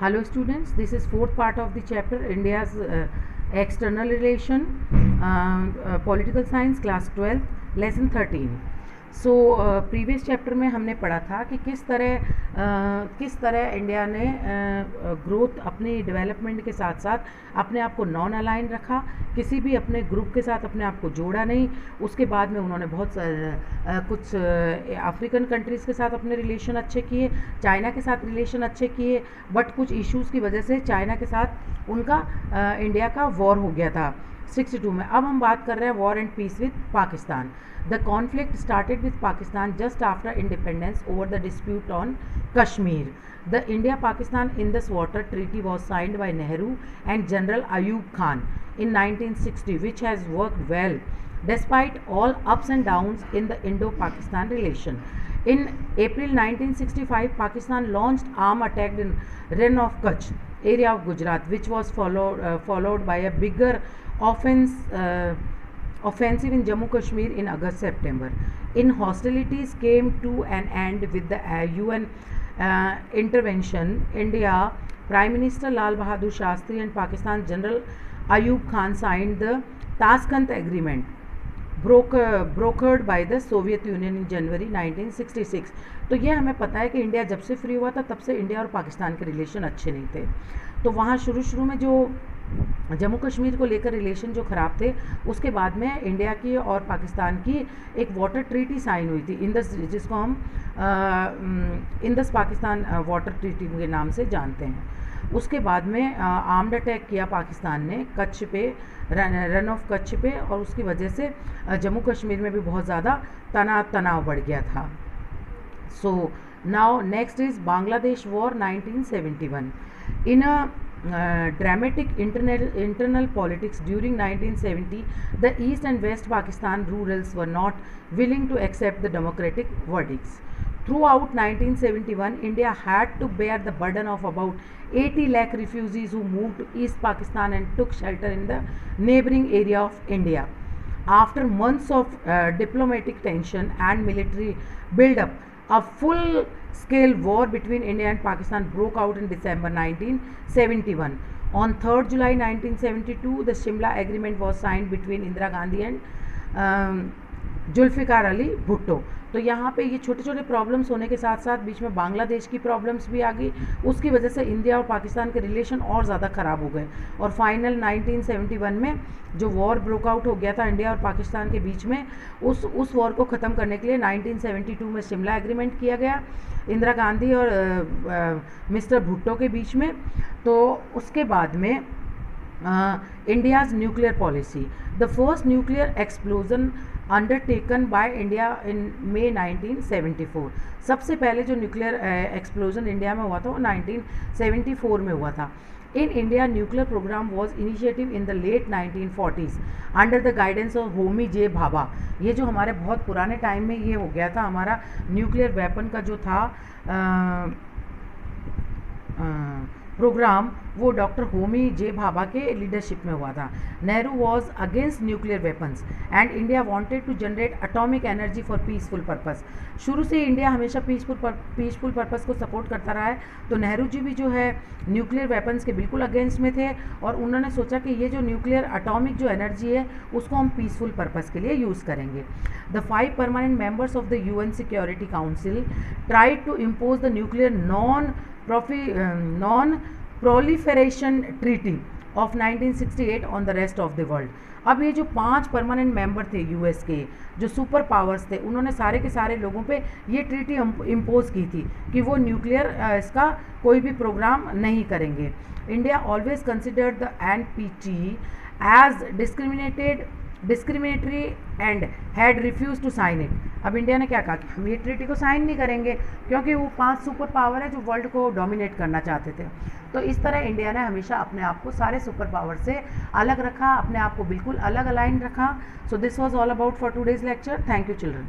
Hello students, this is fourth part of the chapter India's external relation, political science, class 12, lesson 13. So previous chapter में हमने पढ़ा था कि किस तरह इंडिया ने ग्रोथ अपनी डेवलपमेंट के साथ साथ अपने आप को नॉन अलाइन रखा, किसी भी अपने ग्रुप के साथ अपने आप को जोड़ा नहीं। उसके बाद में उन्होंने कुछ अफ्रीकन कंट्रीज़ के साथ अपने रिलेशन अच्छे किए, चाइना के साथ रिलेशन अच्छे किए, बट कुछ इश्यूज़ की वजह से चाइना के साथ उनका इंडिया का वॉर हो गया था 62 में। अब हम बात कर रहे हैं war and peace with Pakistan. The conflict started with Pakistan just after independence over the dispute on Kashmir. The India-Pakistan Indus Water Treaty was signed by Nehru and General Ayub Khan in 1960, which has worked well despite all ups and downs in the Indo-Pakistan relation. In April 1965, Pakistan launched armed attack in Rann of Kutch area of Gujarat, which was followed by a bigger offensive in Jammu Kashmir in August-September. In hostilities came to an end with the UN intervention. India Prime Minister Lal Bahadur Shastri and Pakistan General Ayub Khan signed the Tashkent Agreement, brokered by the Soviet Union in January 1966. तो ये हमें पता है कि India जब से free हुआ था तब से इंडिया और पाकिस्तान के रिलेशन अच्छे नहीं थे। तो वहाँ शुरू में जो जम्मू कश्मीर को लेकर रिलेशन जो ख़राब थे, उसके बाद में इंडिया की और पाकिस्तान की एक वाटर ट्रीटी साइन हुई थी इंदस, जिसको हम इंदस पाकिस्तान वाटर ट्रीटी के नाम से जानते हैं। उसके बाद में आर्म्ड अटैक किया पाकिस्तान ने कच्छ पे, रन ऑफ कच्छ पे, और उसकी वजह से जम्मू कश्मीर में भी बहुत ज़्यादा तनाव बढ़ गया था। So now next is Bangladesh war 1971. In a dramatic internal politics during 1970, the East and West Pakistan rurals were not willing to accept the democratic verdicts. Throughout 1971, India had to bear the burden of about 80 lakh refugees who moved to East Pakistan and took shelter in the neighboring area of India. After months of diplomatic tension and military build-up, a full-scale war between India and Pakistan broke out in December 1971. On 3rd July 1972, the Shimla Agreement was signed between Indira Gandhi and Zulfikar Ali Bhutto. तो यहाँ पे ये छोटे छोटे problems होने के साथ साथ बीच में बांग्लादेश की प्रॉब्लम्स भी आ गई, उसकी वजह से इंडिया और पाकिस्तान के रिलेशन और ज़्यादा ख़राब हो गए, और फाइनल 1971 में जो वॉर ब्रोक आउट हो गया था इंडिया और पाकिस्तान के बीच में, उस वॉर को ख़त्म करने के लिए 1972 में शिमला एग्रीमेंट किया गया इंदिरा गांधी और मिस्टर भुट्टो के बीच में। तो उसके बाद में India's nuclear policy, the first nuclear explosion undertaken by India in May 1974। सबसे पहले जो न्यूक्लियर एक्सप्लोजन इंडिया में हुआ था वो 1974 में हुआ था। In India nuclear programme was initiative in the late 1940s under the guidance of Homi J Bhabha. ये जो हमारे बहुत पुराने टाइम में ये हो गया था, हमारा न्यूक्लियर वेपन का जो था प्रोग्राम, वो डॉक्टर होमी जे भाभा के लीडरशिप में हुआ था। Nehru was against nuclear weapons and India wanted to generate atomic energy for peaceful purpose. शुरू से इंडिया हमेशा पीसफुल पर्पस को सपोर्ट करता रहा है। तो नेहरू जी भी जो है न्यूक्लियर वेपन्स के बिल्कुल अगेंस्ट में थे, और उन्होंने सोचा कि ये जो न्यूक्लियर एटॉमिक जो एनर्जी है उसको हम पीसफुल पर्पस के लिए यूज़ करेंगे। The 5 permanent members of the UN security council tried to impose the nuclear non proliferation treaty of 1968 on the rest of the world. अब ये जो 5 परमानेंट मेंबर थे US के, जो सुपर पावर्स थे, उन्होंने सारे के सारे लोगों पे ये ट्रीटी इम्पोज की थी कि वो न्यूक्लियर इसका कोई भी प्रोग्राम नहीं करेंगे। India always considered the NPT as discriminatory and had refuse to sign it. अब इंडिया ने क्या कहा कि हम ये ट्रीटी को साइन नहीं करेंगे, क्योंकि वो 5 सुपर पावर है जो वर्ल्ड को डोमिनेट करना चाहते थे। तो इस तरह इंडिया ने हमेशा अपने आप को सारे सुपर पावर से अलग रखा, अपने आप को बिल्कुल अलग अलाइन रखा। So this was all about for today's lecture. Thank you children.